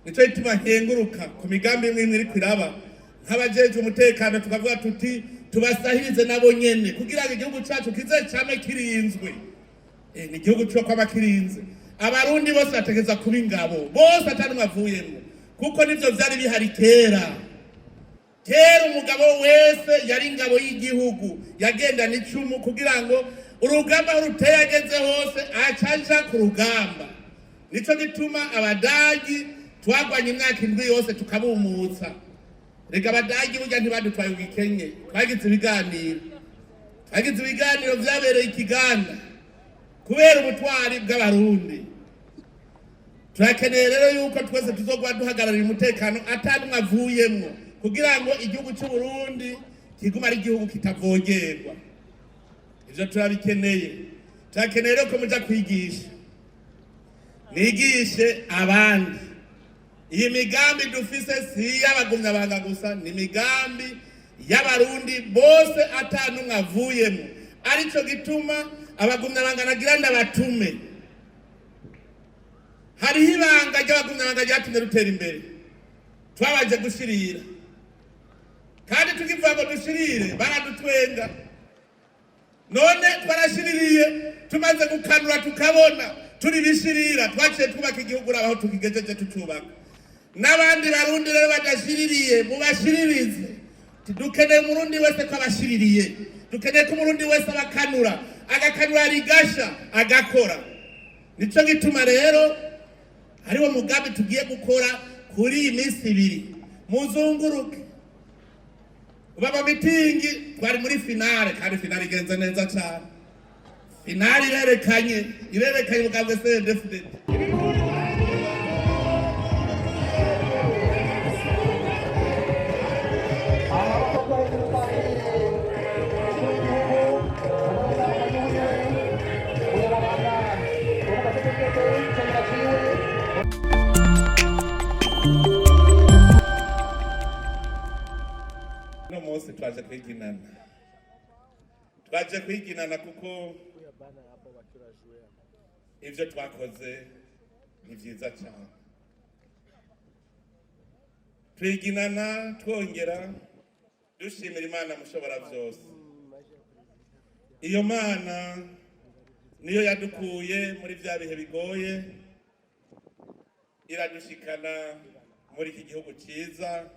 nico gituma nkenguruka ku migambi imwe iri kwiraba nk'abajeje umutekano tukavuga tuti tubasahirize nabo nyene kugira ngo igihugu cyacu kize cyame kirinzwe. Ni igihugu cyo kwama kirinze. Abarundi bose bategeza kuba ingabo bose atanumwe avuyemo kuko nivyo vyari bihari kera. Kera umugabo wese yari ingabo y'igihugu yagendana icumu kugira ngo urugamba ruteye ageze hose acaja ku rugamba. Nico gituma abadagi twagwanye imyaka 7 yose tukabumutsa. Rega abadagi burya ntibadutwaye ugikenye. Twagize ibiganiro vyabereye ikiganda kubera ubutwari bw'abarundi. Turakeneye rero yuko twese tuzogwa duhagararira umutekano atanumwe avuyemwo kugira ngo igihugu cy'u Burundi kiguma ari igihugu kitavogerwa. Ivyo turabikeneye. Turakeneye rero ko muja kwigisha. Nigishe abandi. Iyi migambi dufise si y'abagumyabanga gusa, ni migambi y'abarundi bose atanumwe avuyemwo. Arico gituma abagumyabanga nagira ndabatume. Hariho ibanga ry'abagumyabanga ryatumye rutera imbere. Twabaje gushirira. Kandi tukivuga ngo dushirire baradutwenga. None twarashiririye tumaze gukanura tukabona turi bishirira twaciye twubaka igihugu aho tukigejeje tucubaka. N'abandi barundi rero badashiririye mubashiririze. Dukeneye umurundi wese ko abashiririye. Dukeneye ko umurundi wese abakanura agakanura rigasha agakora. Nico gituma rero hariho mugambi tugiye gukora kuri iyi minsi 2 muzunguruke. Baba mitingi twari muri finale kandi finale igenze neza cyane. Finale irerekanye ubwabwe CNDD-FDD. No munsi twaje kwiginana kuko ivyo twakoze ni vyiza cyane. Twiginana twongera dushimira Imana mushobora byose. Iyo Mana niyo yadukuye muri vya bihe bigoye iradushikana muri iki gihugu cyiza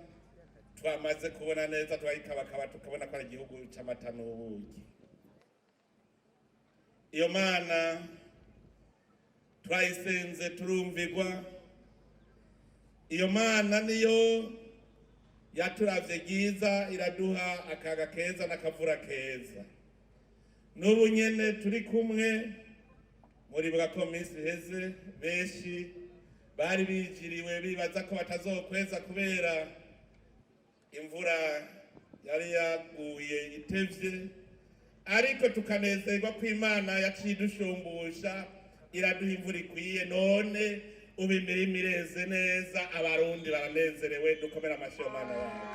twamaze kubona neza twayikabakaba tukabona ko ari igihugu cy'amata n'ubuki. Iyo Mana twayisenze turumvigwa. Iyo Mana niyo yaturavye giza iraduha akaga keza n'akavura keza. N'ubu nyene turi kumwe muri bwa minsi heze benshi bari bijiriwe bibaza ko batazokweza kubera imvura yari yaguye itevye, ariko tukanezerwa ko Imana yaciye dushumbusha iraduha imvura ikwiye. None ubu imirimo ireze neza, abarundi baranezerewe. Dukomera amashyi Mana yacu.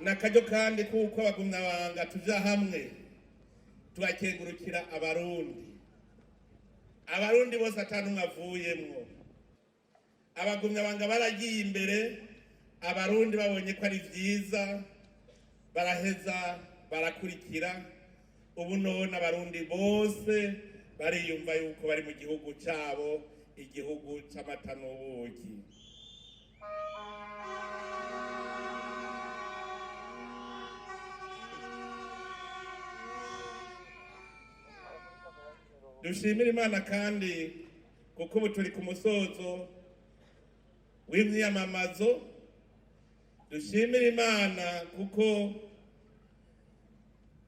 Nakaryo kandi kuko abagumyabanga tuja hamwe turakengurukira abarundi bose atanumwe avuyemwo. Abagumyabanga baragiye imbere, abarundi babonye ko ari vyiza baraheza barakurikira. Ubu none abarundi bose bariyumva yuko bari mu gihugu cyabo, igihugu cy'amata n'ubuki. Dushimira Imana kandi kuko ubu turi ku musozo w'imyamamazo. Dushimira Imana kuko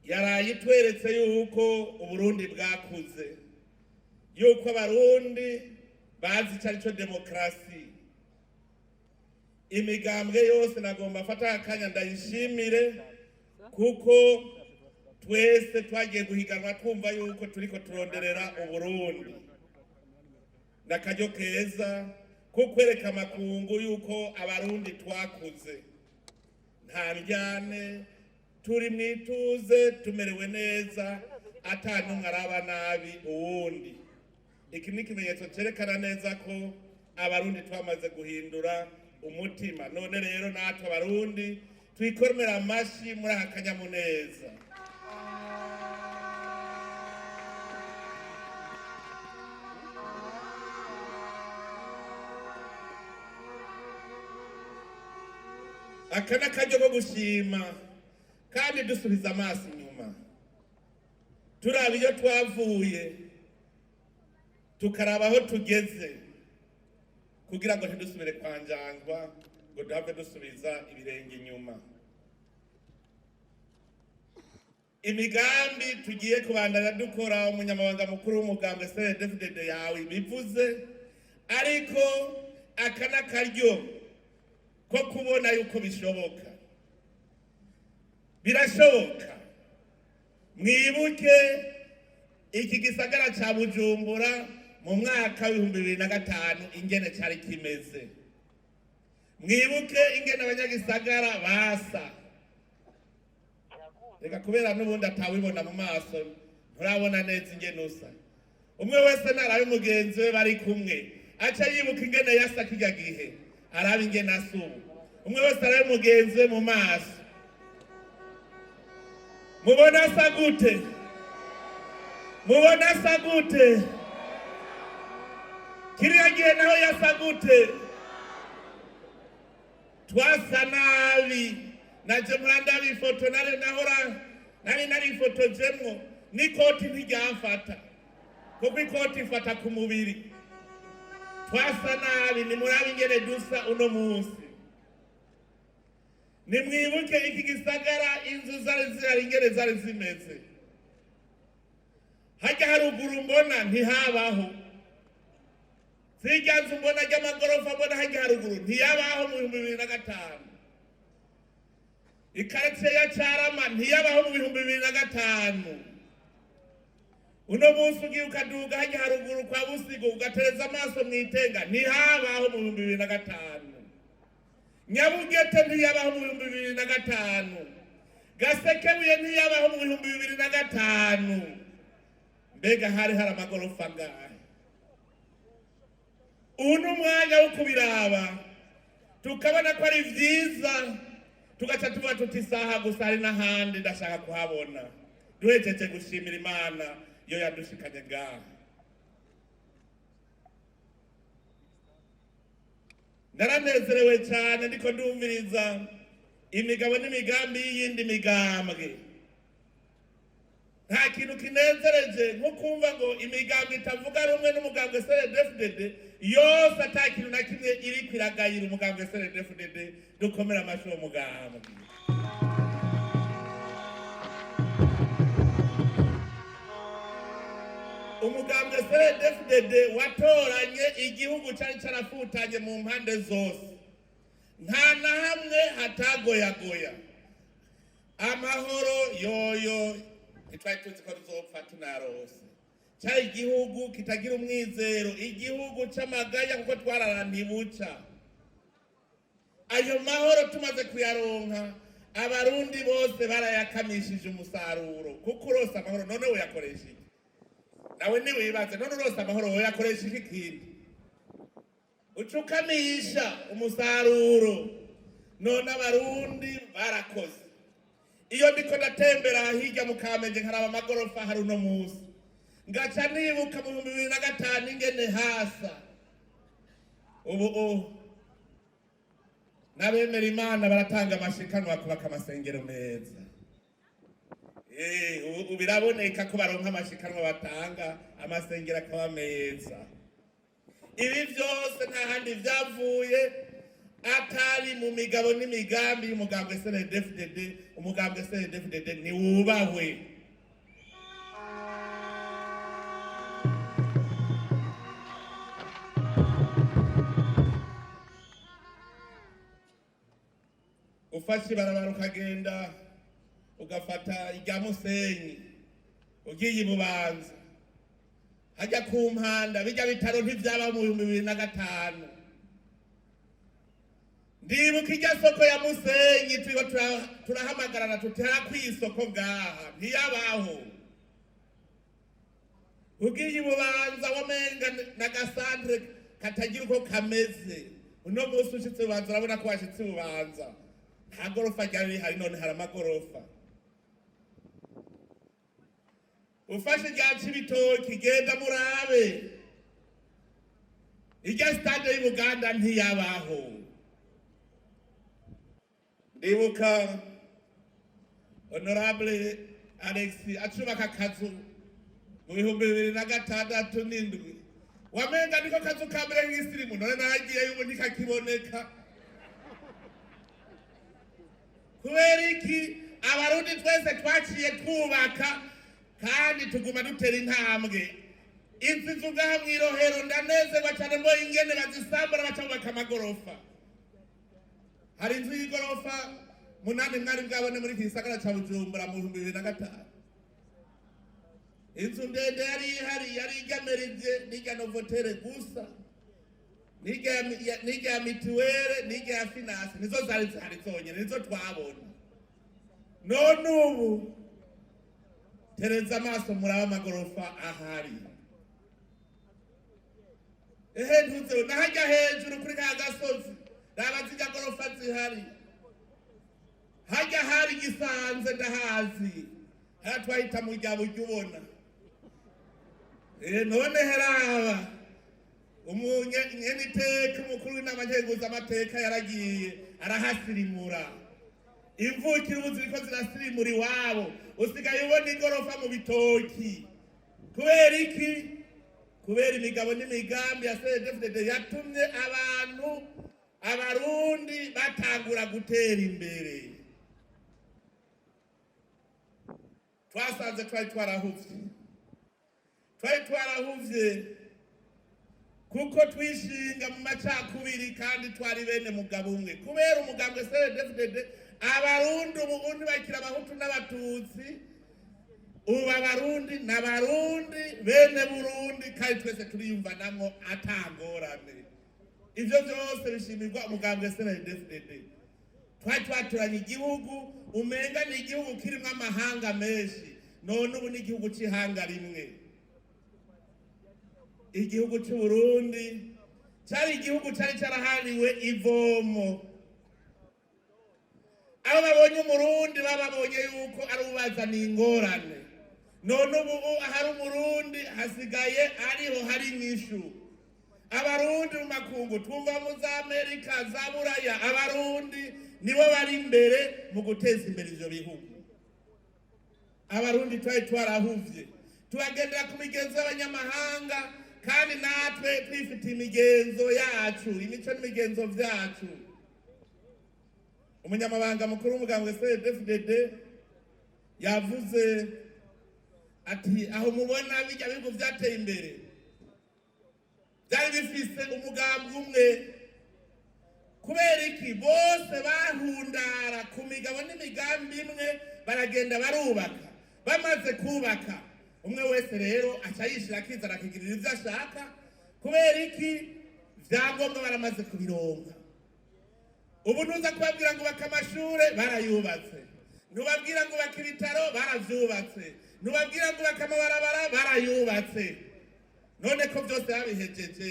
yaraye itweretse yuko Uburundi bwakuze, yuko abarundi bazi icyo ari cyo demokarasi. Imigambwe yose nagomba afata akanya ndayishimire kuko twese twagiye guhiganwa twumva yuko turiko turonderera Uburundi. Nakaryo keza ko kwereka amakungu yuko abarundi twakuze, nta njyane turi mwituze tumerewe neza ata numwe araba nabi uwundi. Iki ni ikimenyetso cyerekana neza ko abarundi twamaze guhindura umutima. None rero natwe abarundi twikormera amashi muri aka kanyamuneza. Aka ni akaryo ko gushima kandi dusubiza amaso inyuma, turaba iyo twavuye tukaraba aho tugeze, kugira ngo ntidusubire kwanjangwa ngo duhave dusubiza ibirenge inyuma. Imigambi tugiye kubandanya dukora, umunyamabanga mukuru w'umugambwe CNDD-FDD yawe bivuze, ariko aka ni akaryo ko kubona yuko bishoboka. Birashoboka. Mwibuke iki gisagara ca Bujumbura mu mwaka wa 2005 ingene cyari kimeze. Mwibuke ingene abanyagisagara basa. Reka kubera n'ubundi atawibona mu maso nturabona neza ingene usa. Umwe wese narabe mugenzi we bari kumwe aca yibuka ingene yasa kijya gihe, arabe ingene asubu. Umwe wese arabe mugenzi we mu maso, mubona asa gute? Mubona asa gute? Kiriya gihe naho yasa gute? Twasa nabi. Naje muranda bifoto nari ifoto jemwo n'ikoti ntiryamfata, kuko ikoti ifata ku mubiri. Twasa nabi, nimurabe ingene dusa uno munsi. Nimwibuke iki gisagara inzu zari ingene zari zimeze. Hajya haruguru mbona ntihabaho. Zijya nzu mbona ry'amagorofa mbona hajya haruguru ntiyabaho mu 2005. Ikaritiye ya Carama ntiyabaho mu 2005. Uno munsi ugiye ukaduga hajya haruguru kwa Busigo ugatereza amaso mwitenga ntihabaho mu 2005. Nyabugete ntiyabaho mu 2005. Gasekebuye ntiyabaho mu 2005. Mbega hari amagorofa ngahe? Uno mwanya wo kubiraba tukabona ko ari vyiza, tugaca tuba tutisaha gusa hari n'ahandi ndashaka kuhabona. Duhejeje gushimira Imana yo yadushikanye ngaha. Naranezerewe cyane ndiko ndumviriza imigabo n'imigambi y'iyindi migambwe. Nta kintu kinezereje nko kumva ngo imigambi itavuga rumwe n'umugambwe CNDD-FDD yose ata kintu na kimwe iri kwiragayira umugambwe CNDD-FDD. Dukomera amashyi uwo mugambwe. Umugambwe CNDD-FDD watoranye igihugu cyari carafutanye mu mpande zose, nta na hamwe hatagoyagoya. Amahoro yoyo itwaye tuzi ko tuzopfa tunarose. Cyari igihugu kitagira umwizero, igihugu c'amaganya kuko twararantibuca. Ayo mahoro tumaze kuyaronka, abarundi bose barayakamishije umusaruro. Kuko urose amahoro none uyakoresha iki? Nawe niwibaze none urose amahoro uyakoresha iki kindi? Ucukamisha umusaruro. None abarundi barakoze. Iyo ndiko ndatembera hirya mu Kamenge nkaraba amagorofa hari uno munsi, ngaca nibuka mu 2005 ingene hasa. Ubu n'abemera Imana baratanga amashikanwa kubaka amasengero meza. Ubu biraboneka ko baronka amashikanwa batanga, amasengero akaba meza. Ibi byose nta handi byavuye atari mu migabo n'imigambi y'umugambwe CNDD-FDD. Umugambwe CNDD-FDD ni wubahwe. Ufashe ibarabara ukagenda ugafata irya Musenyi ugiye i Bubanza hajya ku Mpanda, bijya bitaro ntivyaba mu 2005. ndibuka irya soko ya Musenyi turiko turahamagarana tutera kw'isoko ngaha ntiyabaho. Ugiye i Bubanza wamenga n'agasantere katagira uko kameze. Uno munsi ushitse Bubanza urabona ko washitse Bubanza. Nta gorofa ryari rihari, none hari amagorofa. Ufashe irya Cibitoki genda murabe. Irya stade y'Ubuganda ntiyabaho. Ndibuka Honorable Alex acubaka akazu mu 2006 wamenga niko kazu ka mbere nk'isirimu, none nagiye yubu ntikakiboneka. Kubera iki abarundi twese twaciye twubaka kandi tuguma dutera intambwe. Inzu zugaha mw'irohero ndanezerwa cyane mbo ingene bazisambura bacubaka amagorofa. Hari inzu y'igorofa 8 mwari bwabone muri Gisagara ca Bujumbura mu 2005. Inzu ndende yari ihari yari igemerije n'irya Novotel gusa, n'irya mituwere, n'irya finance, nizo zari zihari zonyene, nizo twabona. None ubu tereza amaso muraba amagorofa ahari. Ntuze nahajya hejuru kuri ka gasozi raba zijya gorofa zihari. Hajya hari Gisanze ndahazi, haya twahita mu rya Buryo ubona. None heraba umunyeniteka umukuru w'inama nkenguzamateka yaragiye arahasirimura. Imvukira ubu ziriko zirasirimura iwabo, usigaye ubona igorofa mu Bitoki. Kubera iki? Kubera imigabo n'imigambi ya CNDD-FDD yatumye abarundi batangura gutera imbere. Twasanze twari twarahuvye kuko twishinga mu macakubiri kandi twari bene mugabo umwe. Kubera umugambwe CNDD-FDD abarundi ubundi bakira abahutu n'abatutsi, ubu abarundi n'abarundi bene Burundi kandi twese turiyumvanamwo atangorane. Ivyo vyose bishimirwa umugambwe CNDD-FDD. Twari twaturanye igihugu umenga ni igihugu kirimwo amahanga menshi, none ubu ni igihugu c'ihanga rimwe. Igihugu c'u Burundi cari igihugu cari carahariwe ivomo. Abo babonye umurundi bababonye yuko ari ubazaniye ingorane. None ubu ahari umurundi hasigaye ariho hari inyishu. Abarundi mu makungu twumva mu za Amerika za Buraya, abarundi nibo bari imbere mu guteza imbere ivyo bihugu. Abarundi twari twarahuvye tubagendera ku migenzo y'abanyamahanga, kandi natwe twifitiye imigenzo yacu, imico n'imigenzo vyacu. Umunyamabanga mukuru w'umugambwe CNDD-FDD yavuze ati aho mubona bijya bihugu vyateye imbere byari bifise umugambi umwe. Kubera iki? Bose bahundara ku migabo n'imigambi imwe, baragenda barubaka. Bamaze kubaka umwe wese rero aca yishira akizana akigirira ivyo ashaka. Kubera iki? Vyangombwa baramaze kubironka. Ubu ntuza kubabwira ngo baka amashure barayubatse, ntubabwira ngo baka ibitaro baravyubatse, ntubabwira ngo baka amabarabara barayubatse. None ko byose babihejeje,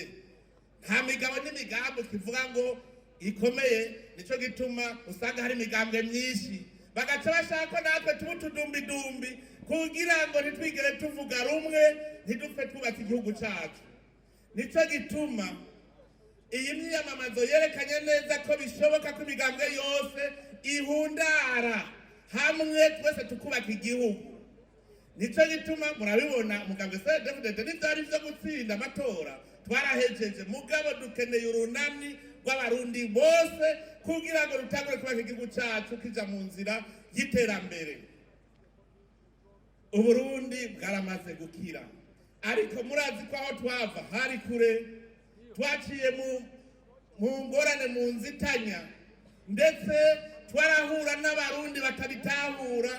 nta migabo n'imigambi kivuga ngo ikomeye. Nico gituma usanga hari imigambwe myinshi, bagaca bashaka ko natwe tuba utudumbidumbi kugira ngo ntitwigere tuvuga rumwe, ntidupfe twubatse igihugu cacu. Nico gituma iyi myiyamamazo yerekanye neza ko bishoboka ko imigambwe yose ihundara hamwe twese tukubaka igihugu. Nico gituma murabibona umugambwe CNDD-FDD n'ivyari vyo gutsinda amatora twarahejeje, mugabo dukeneye urunani rw'abarundi bose kugira ngo rutangure kubaka igihugu cacu kija mu nzira y'iterambere. Uburundi bwaramaze gukira, ariko murazi ko aho twava hari kure. Twaciye mu ngorane, mu nzitanya, ndetse twarahura n'abarundi batabitahura,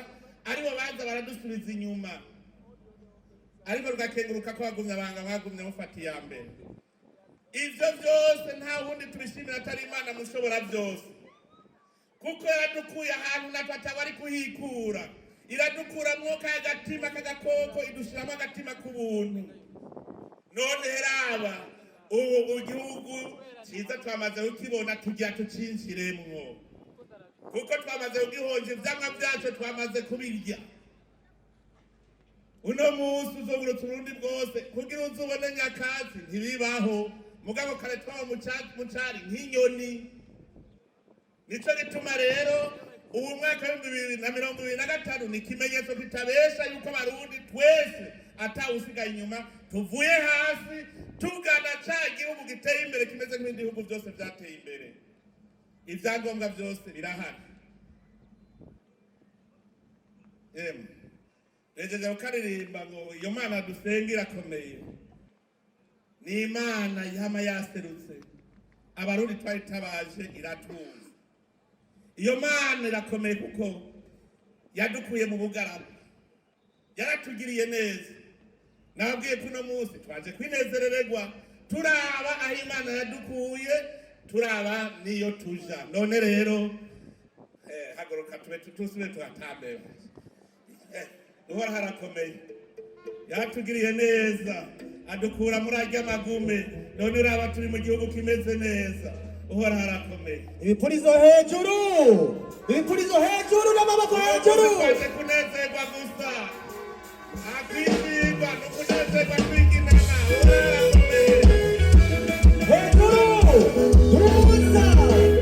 aribo baza baradusubiza inyuma. Ariko rugakenguruka ko bagumye abanga bagumye mufata iya mbere. ivyo byose nta wundi tubishimira atari Imana mushobora byose, kuko yaradukuye ahantu natwe atabari kuhikura, iradukuramwo ka gatima k'agakoko idushiramo agatima k'ubuntu. None raba ubu igihugu cyiza twamaze kukibona, tugira tucinjiremwo, kuko twamaze kugihonja, ivyamwa byacu twamaze kubirya. Uno munsi uzobura Uburundi bwose kugira uzubone nyakatsi ntibibaho, mugabo kare twaba mucari nk'inyoni. Nico gituma rero ubu mwaka wa 2025 ni ikimenyetso kitabesha yuko Abarundi twese atawusigaye inyuma, tuvuye hasi tugana ca gihugu giteye imbere kimeze nk'ibindi bihugu byose byateye imbere. Ivyangombwa byose birahari. Rejeje ukaririmba ngo iyo Mana dusenga irakomeye, ni Imana yama yaserutse, Abarundi twayitabaje iratuza. Iyo Mana irakomeye kuko yadukuye mu bugarama, yaratugiriye neza. Nabwiye kuno munsi twaje kwinezerererwa, turaba aho Imana yadukuye, turaba niyo tuja. None rero haguruka tube tutusube tuhatambe. Uhora harakomeye, yaratugiriye neza, adukura muri arya magume. None uraba turi mu gihugu kimeze neza, uhora harakomeye. Ibipurizo hejuru, ibipurizo hejuru n'amaboko hejuru. Twaje kunezerwa gusa, akwizigwa no kunezerwa twigina. Hejuru, uza, uza.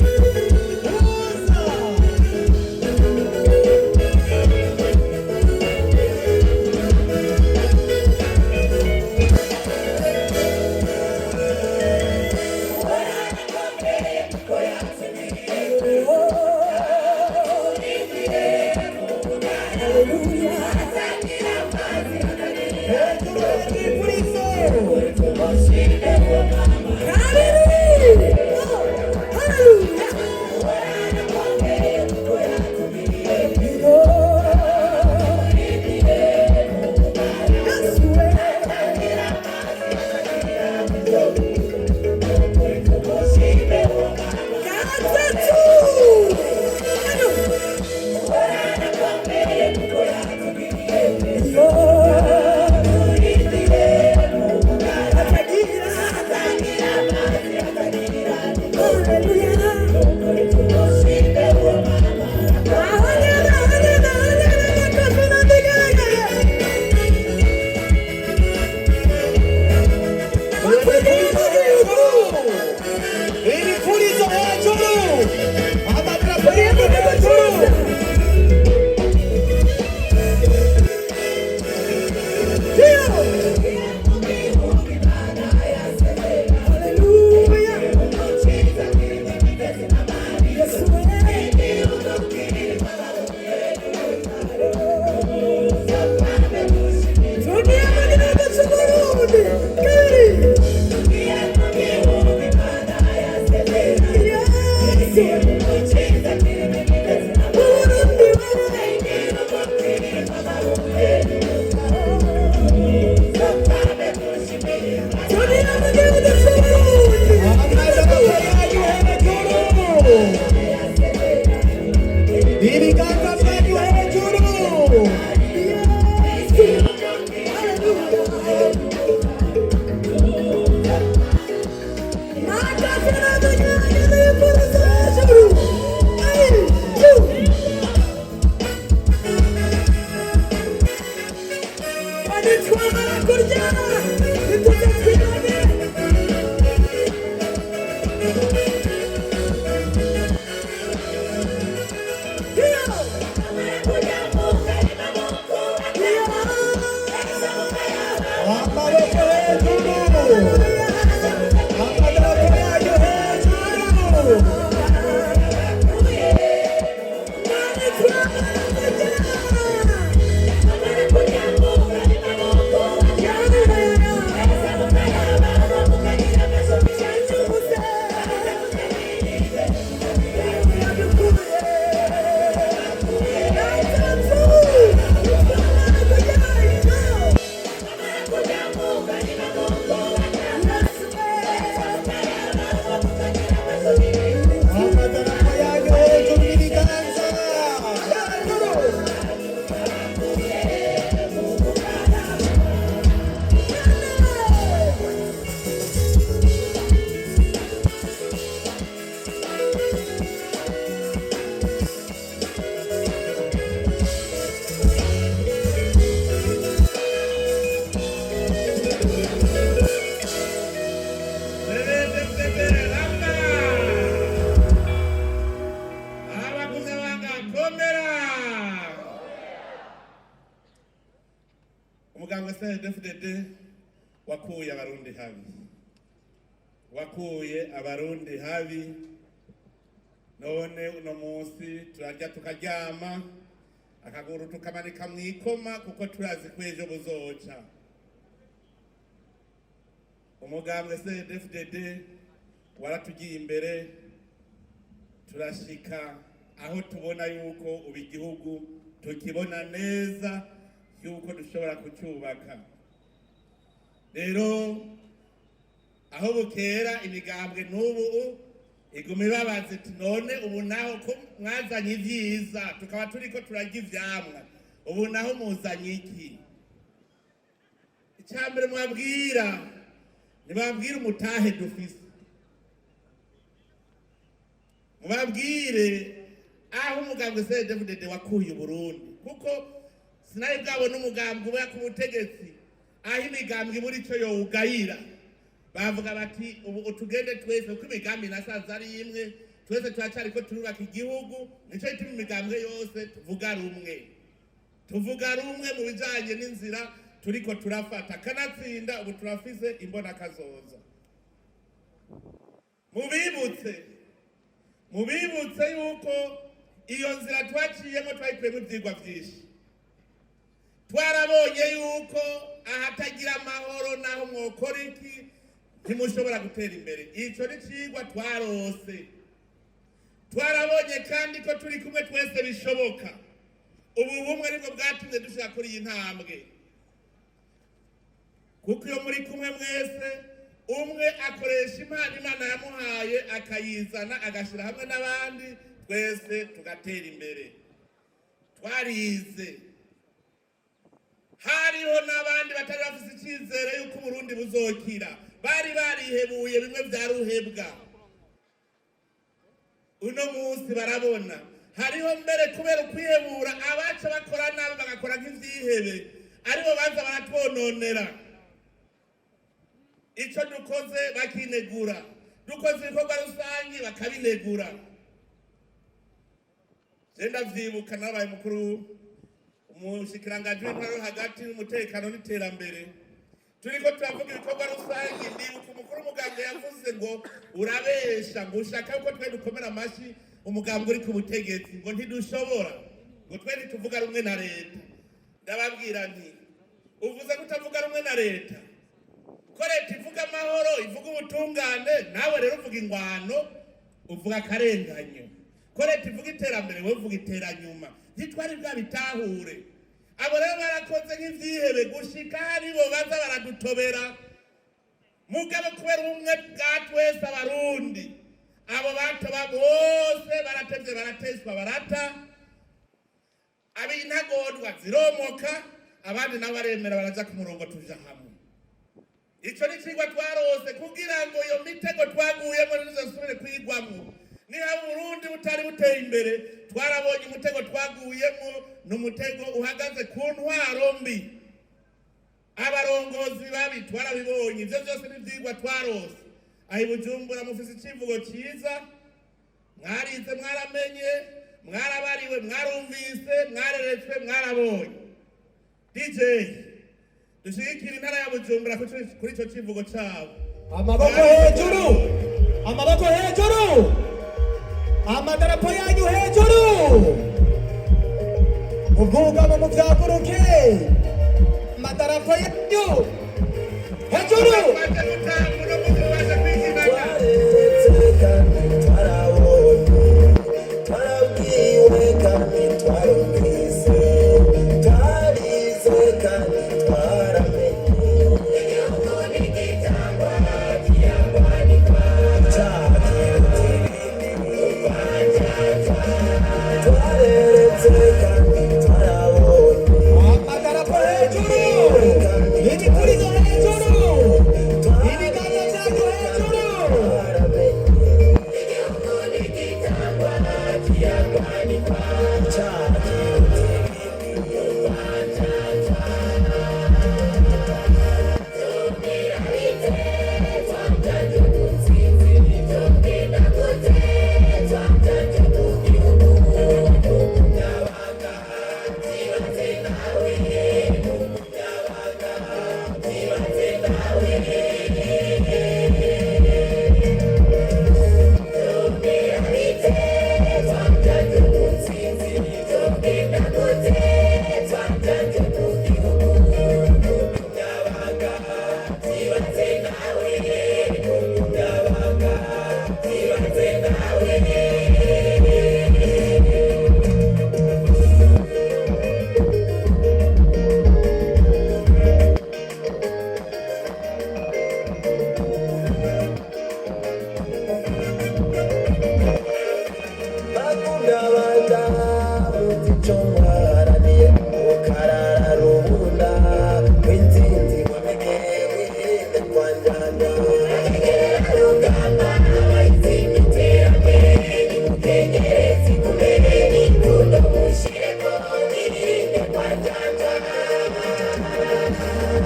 umugambwe CNDD-FDD wakuye abarundi habi, wakuye abarundi habi. None uno munsi turarya tukaryama, akaguru tukamanika mwikoma, kuko turazi ko ejo buzoca. Umugambwe CNDD-FDD waratugiye imbere, turashika aho tubona yuko ubu igihugu tukibona neza yuko dushobora kucyubaka. Rero aho bukera imigambwe n'ubu iguma ibabaza iti none ubu naho ko mwazanye ibyiza tukaba turiko turarya ivyamwa, ubu naho muzanye iki? Icyambere mwabwira, nibabwire umutahe dufise, mubabwire aho umugambwe CNDD-FDD wakuye Burundi, kuko sinari bwabona umugambwe uba ku butegetsi aho imigambwe ibura ico yowugayira. Bavuga bati ubu utugende twese, uko imigambi nasanze ari imwe, twese turacariko turubaka igihugu. Nico gituma imigambwe yose tuvuga rumwe mu bijanye n'inzira turiko turafata, kanatsinda ubu turafise imbona kazoza. Mubibutse yuko iyo nzira twaciyemo twayikuyemo ivyigwa vyinshi. Twarabonye yuko ahatagira amahoro naho mwokora iki ntimushobora gutera imbere. Ico ni cigwa twarose. Twarabonye kandi ko turi kumwe twese bishoboka. Ubu bumwe nibwo bwatumye dushaka kuri iyi ntambwe, kuko iyo muri kumwe mwese, umwe akoresha impano Imana yamuhaye akayizana agashira hamwe n'abandi, twese tugatera imbere. Twarize, hariho n'abandi batari bafise icyizere yuko Burundi buzokira, bari barihebuye bimwe vya ruhebwa. Uno munsi barabona hariho mbere kubera kwihebura abaca bakora nabi bagakora nk'ivyihebe, aribo baza baratwononera. Ico dukoze bakinegura, dukoze ibikorwa rusangi bakabinegura. Jenda vyibuka nabaye mukuru umushikiranganji w'intwaro hagati n'umutekano n'iterambere, turiko turavuga ibikorwa rusangi, ndibuka umukuru umugambwe yavuze ngo urabesha, ngo ushaka yuko twe dukomera amashi umugambwe uri ku butegetsi, ngo ntidushobora, ngo twe ntituvuga rumwe na leta. Ndababwira nti uvuze kutavuga rumwe na leta, ko leta ivuga amahoro, ivuga ubutungane, nawe rero uvuga ingwano, uvuga akarenganyo. Ko leta ivuga iterambere, wowe uvuga iteranyuma. Ntitwari bwabitahure. Abo rero barakoze nk'ivyihebe gushika haribo baza baradutobera. Mugabo kubera ubumwe bwa twese abarundi, abo batoba bose baratevye barateswa barata, ab'intagondwa ziromoka, abandi nabo baremera baraja ku murongo tuja hamwe. Ico ni cigwa twarose kugira ngo iyo mitego twaguyemo ntizosubire kwigwamwo. Niba Burundi butari buteye imbere, twarabonye umutego twaguyemo n'umutego uhagaze ku ntwaro mbi. Abarongozi babi twarabibonye, ivyo vyose n'ivyigwa twarose. Aho i Bujumbura mufise icivugo ciza, mwarize mwaramenye, mwarabariwe mwarumvise, mwareretswe mwarabonye. DJ dushigikira intara ya Bujumbura kuri ico civugo cabo. Amaboko hejuru, amaboko hejuru, amadarapo yanyu hejuru, ubwugamo muvyaguruke, amadarapo yanyu hejuru.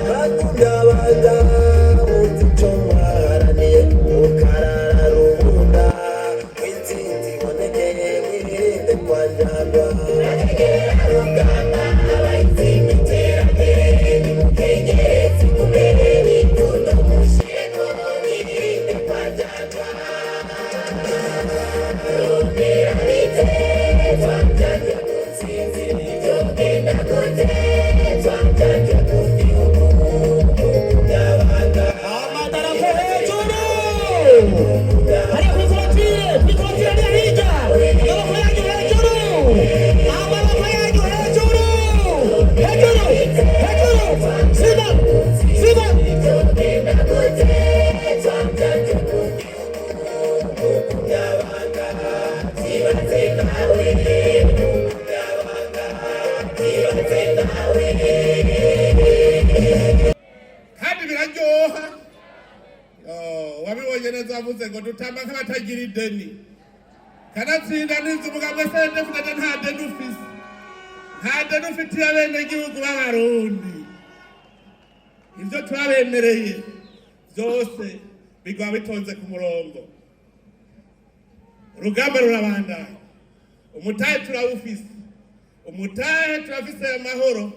Batundabada utichomwaraniye ukarara rubunda w'intsinzi ibonekeye mwirinde kwanjagwa rugamba abayitsinda iterambere nimukenyeretse kumere bitundo mushireko mwirinde kwanjagwa rondera bite twanjagwa dutsinzi nivyo genda gute twanjagwa kugihugu amadarapo hejuru hari kwikorotire ni hirya amaboko yanyu hejuru amaboko yanyu hejuru hejuru hejuru siba siba kandi biraryoha. Wabibonye neza avuze ngo dutamba nk'abatagira ideni, kanatsinda n'inzu umugambwe CNDD-FDD nta deni ufise, nta deni ufitiye abenegihugu b'abarundi. Ivyo twabemereye vyose bigwa bitonze ku murongo. Urugamba rurabandanya, umutahe turawufise, umutahe turafise amahoro,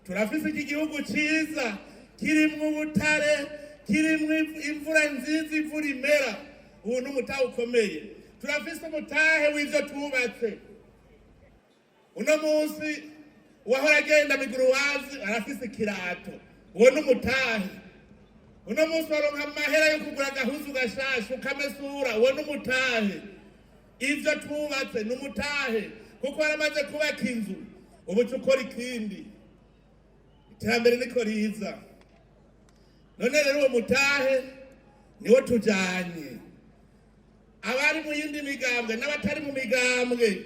turafise iki gihugu ciza kirimwo ubutare, kirimwo imvura nziza, imvura imera. Ubu n'umutahe ukomeye, turafise umutahe w'ivyo twubatse. Uno munsi uwahora agenda miguruwazi arafise ikirato, uwo n'umutahe. Uno munsi waronka amahera yo kugura agahuzu gashasha ukamesura, uwo n'umutahe. Ivyo twubatse n'umutahe, kuko waramaze kubaka inzu, ubu ukora ikindi. Iterambere niko riza. None rero uwo mutahe niwo tujanye. Abari mu yindi migambwe n'abatari mu migambwe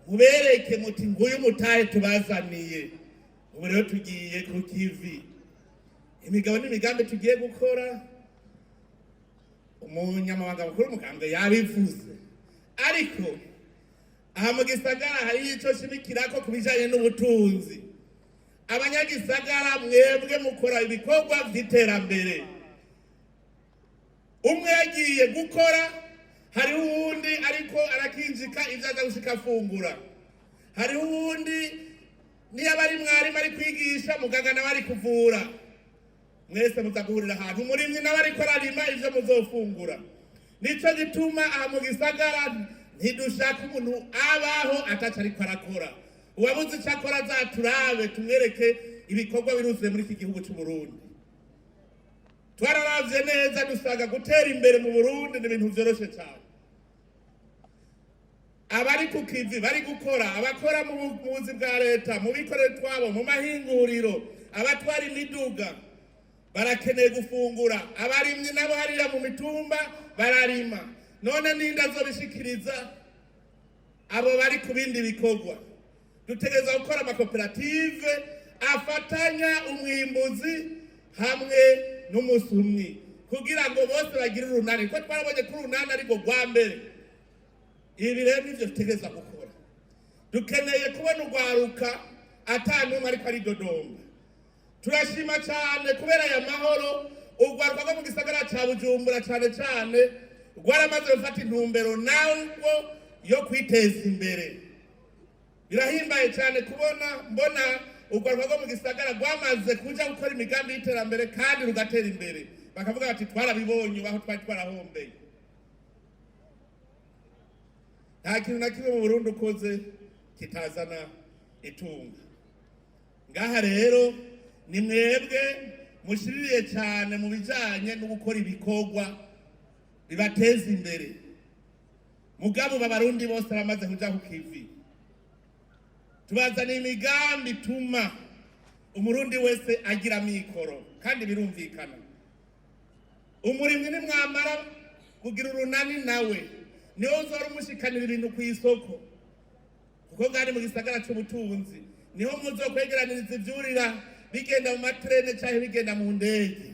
mubereke muti nguyu mutahe tubazaniye. Ubu rero tugiye ku kivi. Imigabo n'imigambi tugiye gukora, umunyamabanga mukuru w'umugambwe yabivuze. Ariko aha mu gisagara hari ico shimikirako ku bijanye n'ubutunzi. Abanyagisagara mwebwe mukora ibikorwa vy'iterambere. Umwe yagiye gukora, hari uwundi ariko arakinjika ivyo aza gushika afungura. Hari uwundi niyo abari mwarimu ari kwigisha, muganga nawe ari kuvura. Mwese muzagurira ahantu, umurimyi nawe ariko ararima ivyo muzofungura. Nico gituma aha mu gisagara ntidushaka umuntu abaho ataco ariko arakora. Uwabuze ico akora azaturabe tumwereke ibikorwa biruzuye muri iki gihugu c'u Burundi. Twararavye neza dusanga gutera imbere mu Burundi ni ibintu vyoroshe cyane. Abari ku kivi bari gukora, abakora mu buzi bwa leta, mu bikorera twabo, mu mahinguriro, abatwara imiduga barakeneye gufungura, abarimyi nabo harira mu mitumba bararima. None ninde azobishikiriza abo bari ku bindi bikorwa? Dutegereza gukora amakoperative afatanya umwimbuzi hamwe n'umusumyi kugira ngo bose bagire urunani, ko twarabonye ko urunani ariko rwa mbere. Ibi rero nivyo dutegereza gukora. Dukeneye kubona urwaruka atanumwe ariko ari Dodoma. Turashima cyane kubera aya mahoro, urwaruka rwo mu gisagara ca Bujumbura cyane cyane rwaramaze gufata intumbero nawo yo kwiteza imbere. Birahimbaye cyane mbona urwaruka rwo mu gisagara rwamaze kuja gukora imigambi y'iterambere kandi rugatera imbere. Bakavuga bati twarabibonye baho twari twarahombeye. Nta kintu na kimwe mu Burundi ukoze kitazana itunga. Ngaha rero ni mwebwe mushiririye cyane mu bijanye no gukora ibikorwa bibateza imbere. Mugabo b'abarundi bose bamaze kuja ku kivi. Tubazana imigambi tuma umurundi wese agira mikoro kandi birumvikana. Umurimyi ni mwamara kugira urunani nawe niho uzora umushikanira ibintu ku isoko, kuko ngari mu gisagara c'ubutunzi niho muzokwegeraniriza ivyurira bigenda mu matrene canke bigenda mu ndege.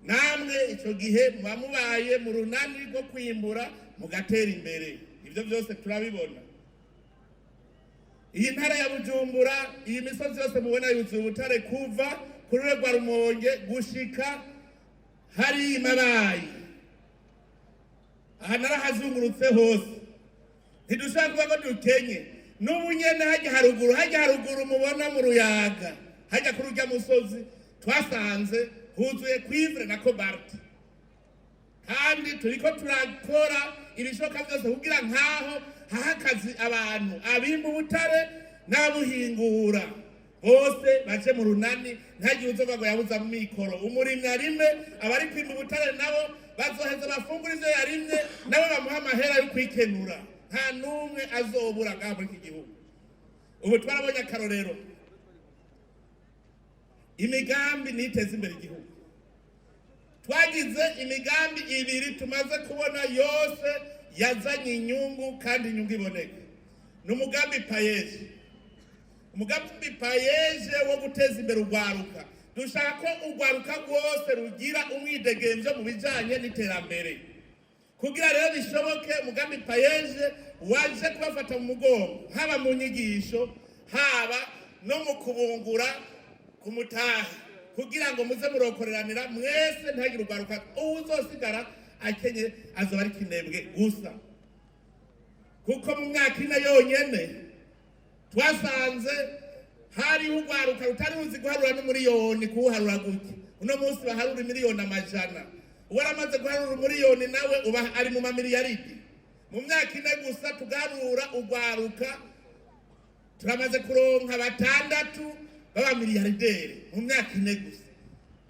Namwe ico gihe muba mubaye mu runani rwo kwimbura mugatera imbere. Ivyo vyose turabibona. iyi ntara ya Bujumbura, iyi misozi yose mubona yuzuye ubutare kuva ku rurere rwa Rumonge gushika hari Mabayi. Aha narahazungurutse hose, ntidushaka kuba ko dukenye. N'ubu nyene hajya haruguru mubona mu Ruyaga, hajya ku rujya musozi twasanze huzuye cuivre na cobalt, kandi turiko turakora ibishoboka byose kugira nkaho hahakazi abantu abimba ubutare n'abuhingura bose baje mu runani, ntagiye uzovuga ngo yabuza mu mikoro. Umurimyi arime, abari kwimba ubutare nabo bazoheza bafungura ivyo yarimye, nabo bamuha amahera yo kwikenura. Nta numwe azobura ngaha muri iki gihugu. Ubu twarabonye akarorero, imigambi niteza imbere igihugu. Twagize imigambi ibiri tumaze kubona yose yazanye inyungu kandi inyungu iboneka. N'umugambi payeje, umugambi payeje wo guteza imbere urwaruka. Dushaka ko urwaruka rwose rugira umwidegemvyo mu bijanye n'iterambere. Kugira rero bishoboke, umugambi payeje waje kubafata mu mugongo, haba mu nyigisho, haba no mu kubungura ku mutahe, kugira ngo muze murokoreranira mwese, ntihagire urwaruka uzosigara akenye azoba ari kinebwe gusa. Kuko mu myaka ine yonyene twasanze hari urwaruka rutari ruzi guharura n'umuriyoni kuwuharura gutya. Uno munsi baharura miliyoni amajana, uwaramaze guharura umuriyoni nawe uba ari mu mamiliyaridi. Mu myaka ine gusa tugarura urwaruka turamaze kuronka 6 baba miliyarderi mu myaka ine gusa.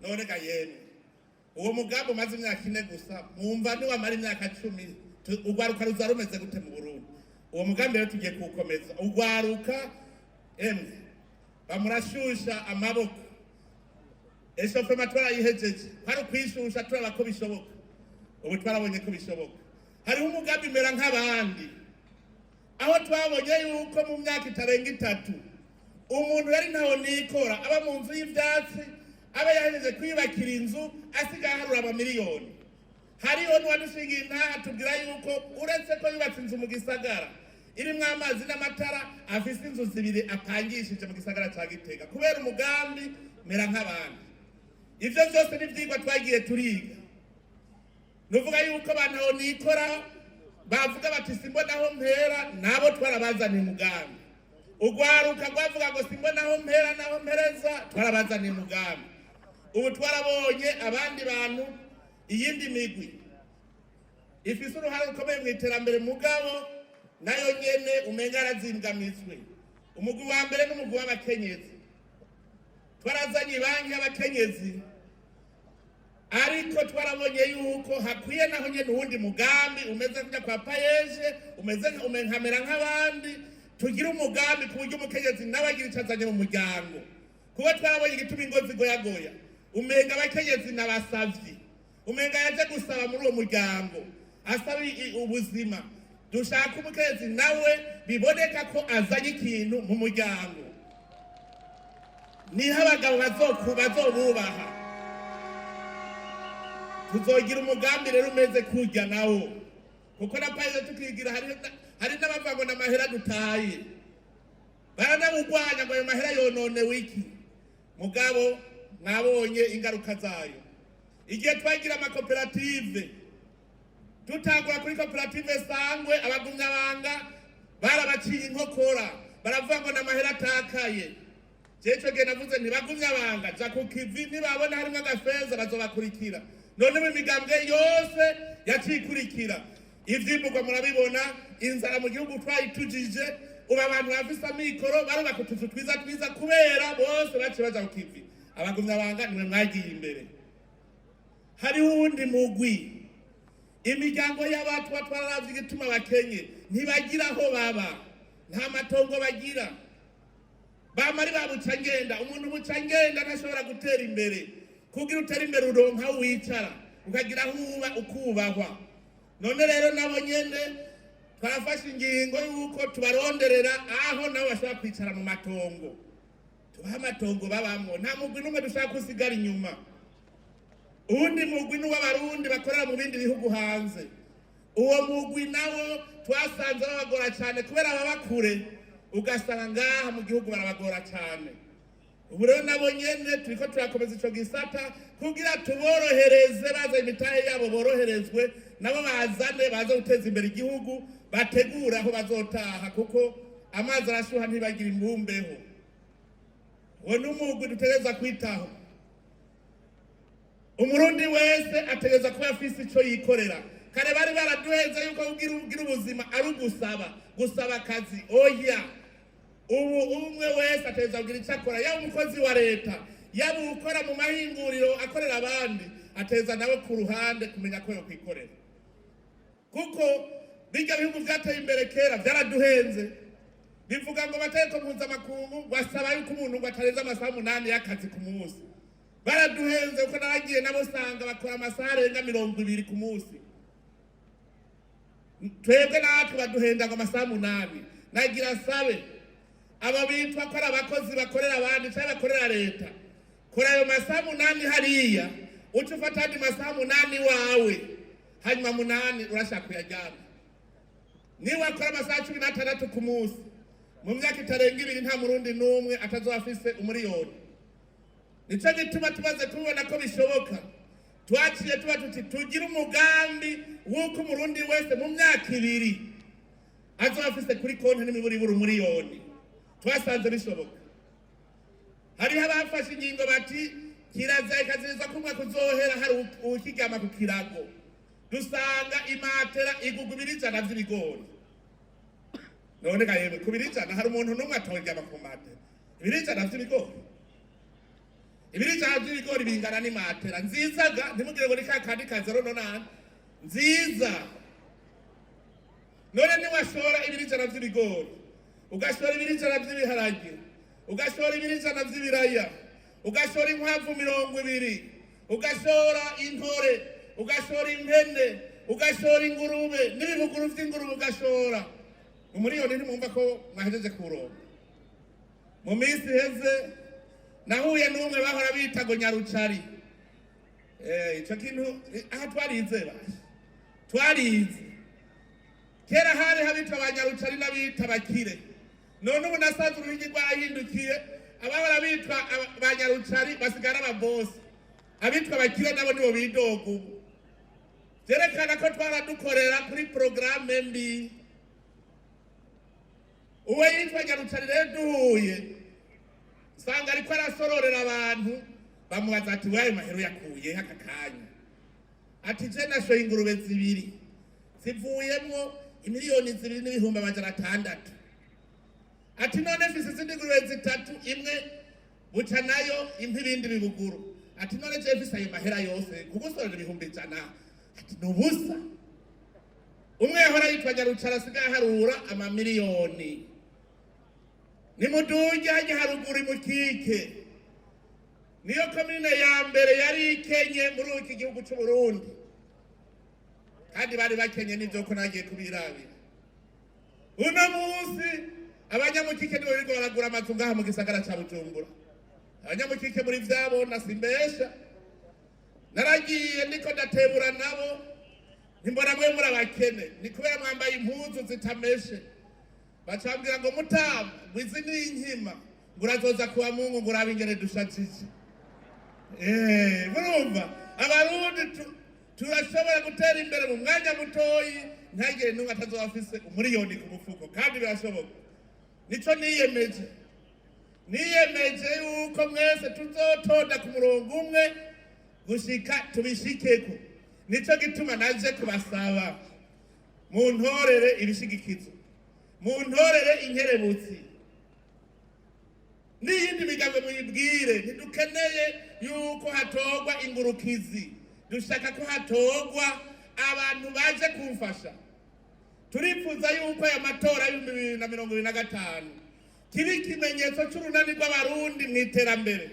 None ga yene uwo mugambo maze imyaka ine gusa, mwumva ni wamara imyaka 10 urwaruka ruzarumeze gute mu Burundi? Uwo mugambi rero tugiye kuwukomeza. Urwaruka bamurashusha amaboko, eshofema twarayihejeje, hari kwishusha turaba ko bishoboka. Ubu twarabonye ko bishoboka. Hariho umugambi mera nk'abandi, aho twabonye yuko mu myaka itarenga 3 umuntu yari ntaho nikora, aba mu nzu y'ivyatsi, aba yahejeje kwiyubakira inzu, asigaye aharura amamiliyoni. Hariho n'uwadushingiye intaha atubwira yuko uretse ko yubatse inzu mu gisagara irimwo amazi n'amatara, afise inzu 2 apangishije mu gisagara ca Gitega kubera umugambi mera nk'abandi. Ivyo vyose n'ivyigwa twagiye turiga. Nuvuga yuko abantu aho nikora bavuga bati simbona aho mpera, nabo twarabazaniye umugambi. Urwaruka rwavuga ngo simbona aho mpera naho mpereza, twarabazaniye umugambi. Ubu twarabonye abandi bantu, iyindi migwi ifise uruhare rukomeye mu iterambere mugabo nayo nyene umenga arazingamizwe. Umugwi wa mbere n'umugwi w'abakenyezi. Twarazanye banki y'abakenyezi, ariko twarabonye yuko hakwiye naho nyene uwundi mugambi umeze kujya kwa payeje, umeze umenkamera nk'abandi. Tugira umugambi ku buryo umukenyezi n'abagira icazanye mu muryango. Kuba twarabonye igituma ingozi goyagoya, umenga abakenyezi n'abasavyi, umenga yaje gusaba muri uwo muryango, asaba ubuzima. Dushaka umukenyezi nawe biboneka ko azanye ikintu mu muryango, niho abagabo bazobubaha. Tuzogira umugambi rero umeze kurya nawo, kuko na payeje tukigira hari n'abavuga ngo n'amahera dutaye, baranabugwanya ngo ayo mahera yonone wiki. Mugabo mwabonye ingaruka zayo. Igihe twagira amakoperative, tutangura kuri koperative Sangwe, abagumyabanga barabaciye inkokora, baravuga ngo n'amahera atakaye. Jeco ge navuze ntibagumyabanga ja ku kivi, nibabona harimo agafeza bazobakurikira. None mu migambwe yose yacikurikira. Ivyimburwa murabibona, inzara mu gihugu twayitujije, ubu abantu bafise amikoro barubaka utuzu twiza kubera bose baciye baja ku kivi. Abagumyabanga nimwe mwagiye imbere. Hariho uwundi mugwi, imiryango y'abantu batwararavye igituma bakenye, ntibagira aho baba, nta matongo bagira. Bamari babuca ngenda, umuntu buca ngenda ntashobora gutera imbere. Kugira utera imbere uronka aho wicara, ukagira aho uba ukubahwa. None rero nabo nyene twarafashe ingingo yuko tubaronderera aho nabo bashobora kwicara mu matongo, tubaha amatongo babamwo. Nta mugwi n'umwe dushaka kusigara inyuma. Uwundi mugwi n'uw'abarundi bakorera mu bindi bihugu hanze. Uwo mugwi nawo twasanze babagora cyane kubera baba kure. ugasanga ngaha mu gihugu barabagora cyane. Ubu rero nabo nyene turiko turakomeza ico gisata kugira tuborohereze, baza imitahe yabo boroherezwe, nabo bazane baza guteza imbere igihugu, bategura aho bazotaha kuko amazi arashuha ntibagira imbumbeho. Uwo n'umugwi dutegereza kwitaho. Umurundi wese ategereza kuba afise ico yikorera. Kare bari baraduheza yuko ugira ubuzima ari gusaba akazi. Oya, ubu umwe wese ategereza kugira ico akora, yaba umukozi wa leta, yaba ukora mu mahinguriro akorera abandi, ategereza nawe ku ruhande kumenya ko yokwikorera. Kuko bijya bihugu vyateye imbere kera vyaraduhenze, bivuga ngo amategeko mpuzamakungu basaba yuko umuntu ngo atarenza amasaha 8 y'akazi ku munsi. Baraduhenze uko naragiye nabo sanga bakora amasaha arenga 20 ku munsi. Twebwe natwe baduhenda ngo amasaha 8. Nagira sabe aba bitwa ko ari abakozi bakorera abandi cyangwa bakorera leta, kora ayo masaha 8 hariya, uca ufata andi masaha 8 wawe, hanyuma 8 urashaka kuyajyana. Niba akora amasaha 16 ku munsi, mu myaka itarenga 2 nta murundi n'umwe atazoba afise umuriyoni. Nico gituma tumaze kubona ko bishoboka, twaciye tuba tuti tugira umugambi w'uko umurundi wese mu myaka 2 azoba afise kuri konti n'imiburi umuriyoni. Twasanze bishoboka. Hariho abafashe ingingo bati kiraza ikaziza kumwe kuzohera hari ukigama ku kirago. Dusanga imatera igugubira 100 vy'ibigori. None gaye kubira 100 hari umuntu numwe atogama ku matera. 100 vy'ibigori. 100 vy'ibigori bingana ni matera nzizaga, ntimugire ngo nikakandi kazero none nziza. None ni washora 100 vy'ibigori, ugashora 100 vy'ibiharage, ugashora 100 vy'ibiraya, ugashora inkwavu 20, ugashora intore, ugashora impene, ugashora ingurube n'ibibuguru vy'ingurube ugashora. Umuriyoni ntimwumva ko mwahejeje kuronka. Mu minsi heze nahuye n'umwe bahora bita ngo Nyarucari. Ico kintu aha twarize. Kera hari habitwa abanyarucari n'abita bakire. None ubu nasanze uruhigi rwahindukiye, abahora bitwa abanyarucari basigara ababosi. Abitwa bakire nabo nibo bidoga ubu. Vyerekana ko twaradukorera kuri programme mbi. Uwe yitwa Nyarucari rero duhuye, sanga ariko arasororera abantu, bamubaza ati wayo mahero yakuye aka kanya. Ati je nashoye ingurube 2 zivuyemwo 2,200,000. Ati none mfise izindi ngurube 3, imwe buca nayo impa ibindi bibuguru. Ati none je mfise ayo mahera yose kugusorera 100,000. Ati nubusa. Umwe yahora yitwa Nyarucari asigaye harura amamiliyoni. Nimuduge hajya haruguru mukike. Niyo komine ya mbere yari ikenye muri iki gihugu cy'u Burundi. Kandi bari bakenye n'ibyo ko nagiye kubirabira. Uno munsi abanyamukike nibo bigo baragura amazu ngaha mu gisagara cya Bujumbura. Abanyamukike muri vyabo nasimbesha. Naragiye ndiko ndatebura nabo. Nimbona mwe muri abakene. Ni kubera mwambaye impuzu zitameshe. Bacambira ngo mutama wizi n'inkima ngurazoza kuwa Mungu nguraba ingene dushakije. Murumva abarundi turashobora gutera imbere mu mwanya mutoyi, ntagire n'umwe atazoba afise umuriyoni ku mufuko, kandi birashoboka. Nico niyemeje yuko mwese tuzotonda ku murongo umwe gushika tubishikeko. Nico gituma naje kubasaba mu ntorere ibishigikizo, mu ntorere inkerebutsi, n'iyindi migambo muyibwire. Ntidukeneye yuko hatogwa ingurukizi, dushaka ko hatogwa abantu baje kumfasha. Turifuza yuko aya matora y'2025 kibi ikimenyetso cy'urunani rw'abarundi mu iterambere.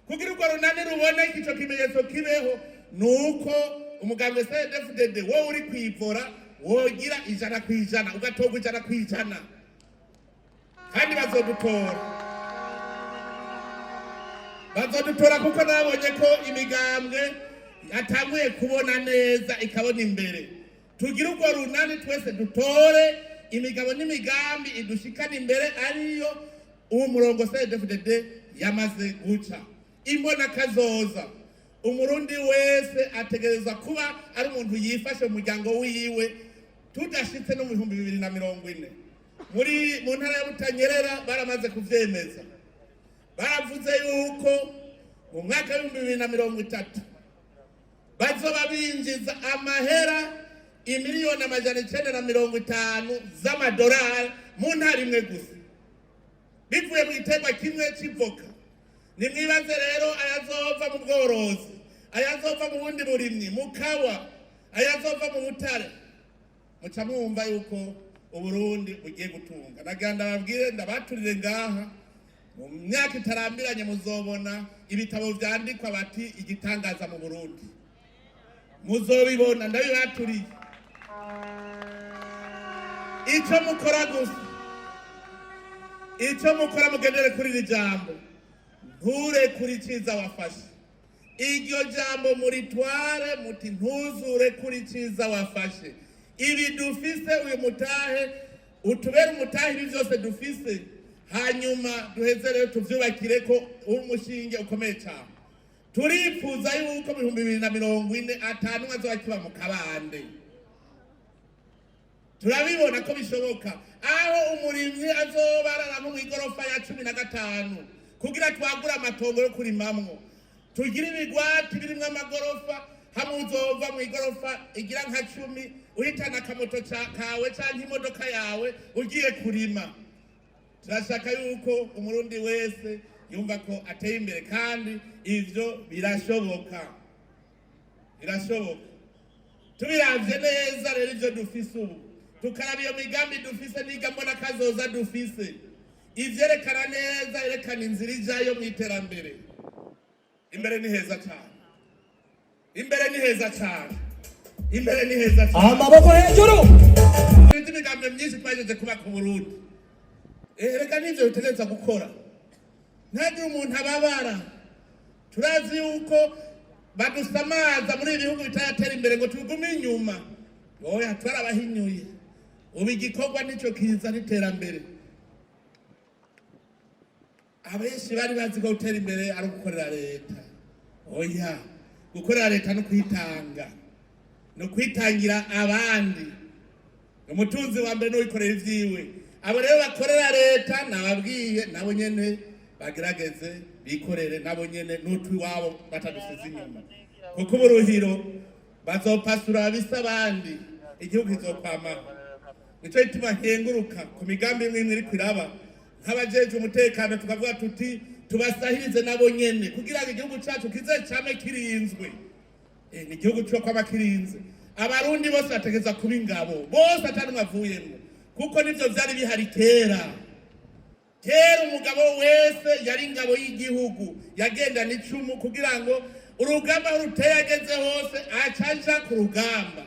Kugira urwo runani rubone ico kimenyetso kibeho, nuko umugambi CNDD-FDD wowe uri kwivora wogira 100%, ugatogwa 100%, kandi bazodutora kuko nabonye ko imigambwe yatanguye kubona neza ikabona imbere. Tugira urwo runani twese dutore imigabo n'imigambi idushikana imbere ariyo uwo murongo CNDD-FDD yamaze guca. Imbona kazoza umurundi wese ategereza kuba ari umuntu yifashe mu muryango wiwe tudashitse no mu 2040. Mu ntara ya Butanyerera baramaze kuvyemeza, baravuze yuko mu mwaka wa 2030 bazoba binjiza amahera imiliyoni 950 z'amadolari mu ntara imwe gusa bivuye mu giterwa kimwe c'ivoka. Nimwibaze rero ayazova mu bworozi, ayazova mu bundi burimyi, mu kawa, ayazova mu butare, muca mwumva yuko Uburundi bugiye gutunga. Naganda babwire ndabaturire ngaha mu myaka itarambiranye muzobona ibitabo vyandikwa bati igitangaza mu Burundi, muzobibona ndabibaturiye. Ico mukora gusa, ico mukora mugendere kuri iri jambo, nture kuri ciza wafashe. Iryo jambo muritware muti ntuzure kuri ciza wafashe. Ibi dufise uyu mutahe utubera umutahe ibi byose dufise, hanyuma duheze rero tuvyubakire ko umushinge ukomeye cyane. Turifuza yuko mu 2040 atanumwe azobakiba mu kabande. Turabibona ko bishoboka aho umurimyi azobarara mu igorofa ya 15 kugira twagura amatongo yo kurimamwo, tugira ibigwati birimwe amagorofa, hamwe uzova mu igorofa igira nka 10 uhitana akamoto kawe canke imodoka yawe ugiye kurima. Turashaka yuko umurundi wese yumva ko ateye imbere, kandi ivyo birashoboka, birashoboka. Tubiravye neza rero ivyo dufise ubu, tukaraba iyo migambi dufise n'iga mbona kazoza dufise, ivyerekana neza, yerekana inzira ijayo mu iterambere. Imbere ni heza cyane, imbere ni heza cyane, imbere ni heza cyane. Amaboko hejuru. Imigambi myinshi twajeje kuba ku Burundi. Reka nivyo bitegereza gukora, ntagire umuntu ababara. Turazi yuko badusamaza muri ibihugu bitayatera imbere ngo tugume inyuma. Oya, twarabahinyuye. Ubu igikorwa nico kiza n'iterambere. Abenshi bari bazi ko gutera imbere ari gukorera leta. Oya, gukorera leta no kwitanga, no kwitangira abandi. Umutunzi wa mbere no wikorera ivyiwe. Abo rero bakorera leta nababwiye nabo nyene bagerageze bikorere nabo nyene n'utwi wabo batadusize inyuma, kuko uburuhiro bazopasura abisa abandi, igihugu kizokwama. Nico gituma nkenguruka ku migambi imwe iri kwiraba nk'abajeje umutekano, tukavuga tuti tubasahirize nabo nyene kugira ngo igihugu cacu kize cyame kirinzwe. Ni igihugu cyo kwama kirinze. Abarundi bose bategeza kuba ingabo, bose atanumwe avuyemo, kuko nivyo vyari bihari kera. Kera umugabo wese yari ingabo y'igihugu, yagendana icumu kugira ngo urugamba ruteye ageze hose acaja ku rugamba.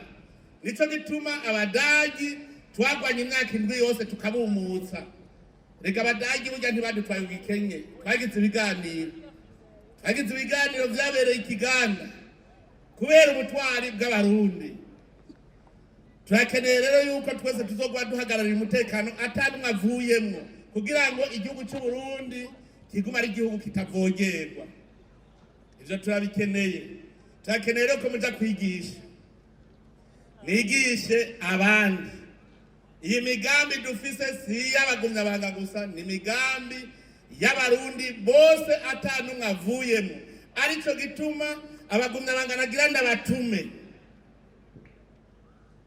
Nico gituma abadagi twagwanye imyaka 7 yose tukabumutsa. Reka abadagi burya ntibadutwaye ugikenye, twagize ibiganiro vyabereye ikiganda kubera ubutwari bw'abarundi. Turakeneye rero yuko twese tuzogwa duhagararira umutekano atanumwe avuyemwo, kugira ngo igihugu cy'u Burundi kiguma ari igihugu kitavogerwa. Ivyo turabikeneye. Turakeneye rero ko muja kwigisha, nigishe abandi. Iyi migambi dufise si y'abagumyabanga gusa, ni migambi y'abarundi bose atanumwe avuyemwo. Arico gituma abagumyabanga nagira ndabatume.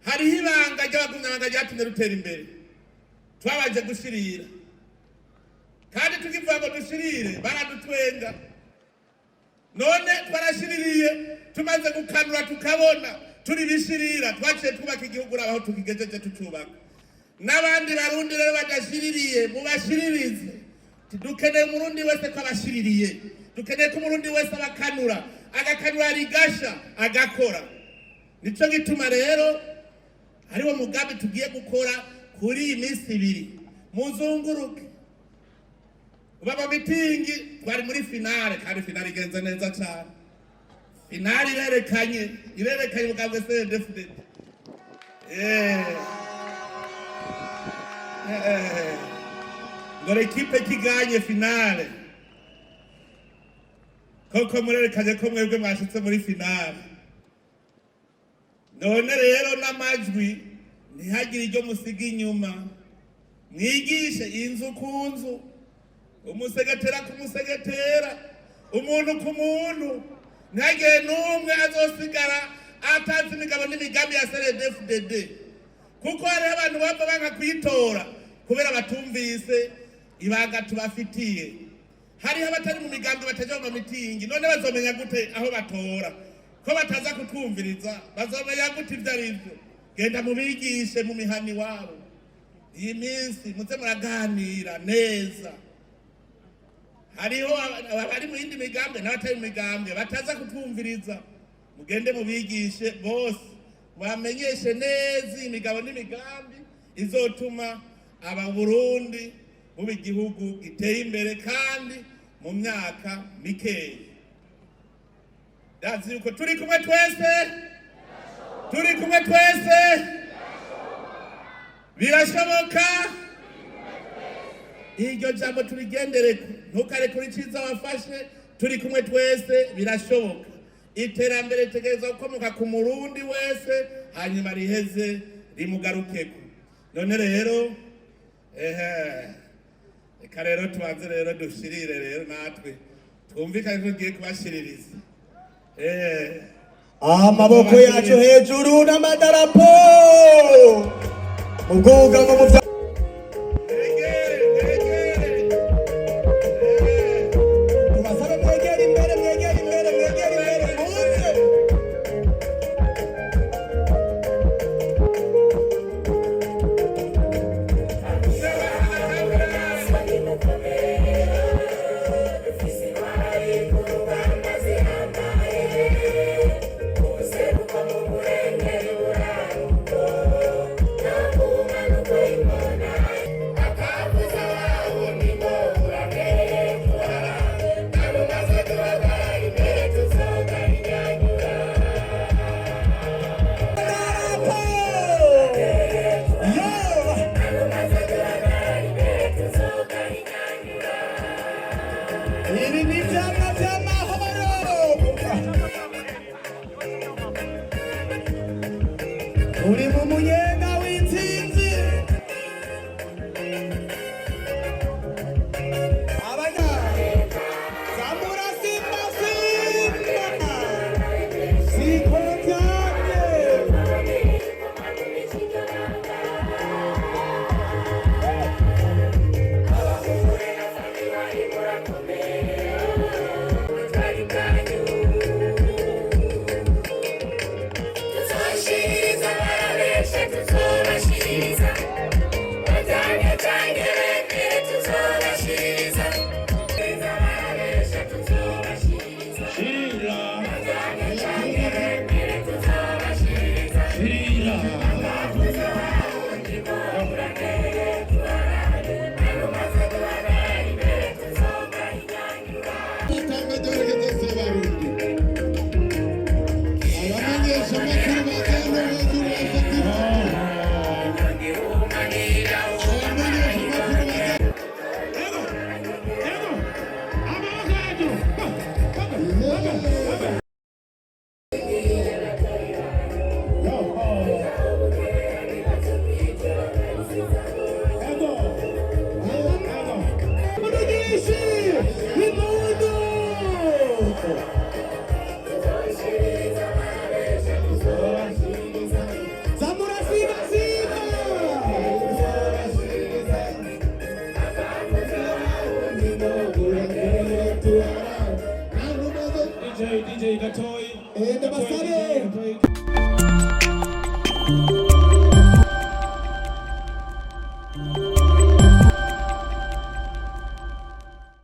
Hariho ibanga ry'abagumyabanga ryatumye rutera imbere. Twabaje gushirira, kandi tukivuga ngo dushirire baradutwenga. None twarashiririye, tumaze gukanura tukabona turi bishirira, twaciye twubaka igihugu aho tukigejeje tucubaka. N'abandi barundi rero badashiririye mubashiririze. Dukeneye umurundi wese ko abashiririye, dukeneye ko umurundi wese abakanura, agakanura rigasha agakora. Nico gituma rero hariho mugambi tugiye gukora kuri iyi minsi 2 muzunguruke. Ubaba mitingi twari muri finale, kandi finale igenze neza cyane. Finale irerekanye ubwabwe CNDD-FDD. ngo ekipe kiganye finale koko murerekanye ko mwebwe mwashitse muri finale. None rero n'amajwi ntihagire iryo musiga inyuma, mwigishe inzu ku nzu, umusegetera ku musegetera, umuntu ku muntu, ntihagire n'umwe azosigara atazi imigabo n'imigambi ya CNDD-FDD, kuko hariho abantu bava banga kuyitora kubera batumvise ibanga tubafitiye. Hariho abatari mu migambi bataja mu mitingi, none bazomenya gute aho batora? Ko bataza kutwumviriza bazomenya gute ivyo arivyo? Genda mubigishe mu mihani wabo, iyi minsi muze muraganira neza. Hariho abari mu yindi migambi n'abatari mu migambi bataza kutwumviriza, mugende mubigishe bose, bamenyeshe neza imigabo n'imigambi izotuma aba Burundi mubi igihugu giteye imbere kandi mu myaka mikeya. Ndazi yuko turi kumwe twese, turi kumwe twese, birashoboka. Iryo jambo turigendereko, ntukare kuri ciza wafashe, turi kumwe twese birashoboka. Iterambere tegereza gukomoka ku Murundi wese, hanyuma riheze rimugarukeko. None rero reka rero tubanze rero dushirire rero natwe twumvikane ko tugiye kubashiririza. Amaboko yacu hejuru n'amadarapo ubwuga ngo mu uri mu munyenga w'intsinzi. Abanya Zamura Simba Simba siko byane DJ Gatoy.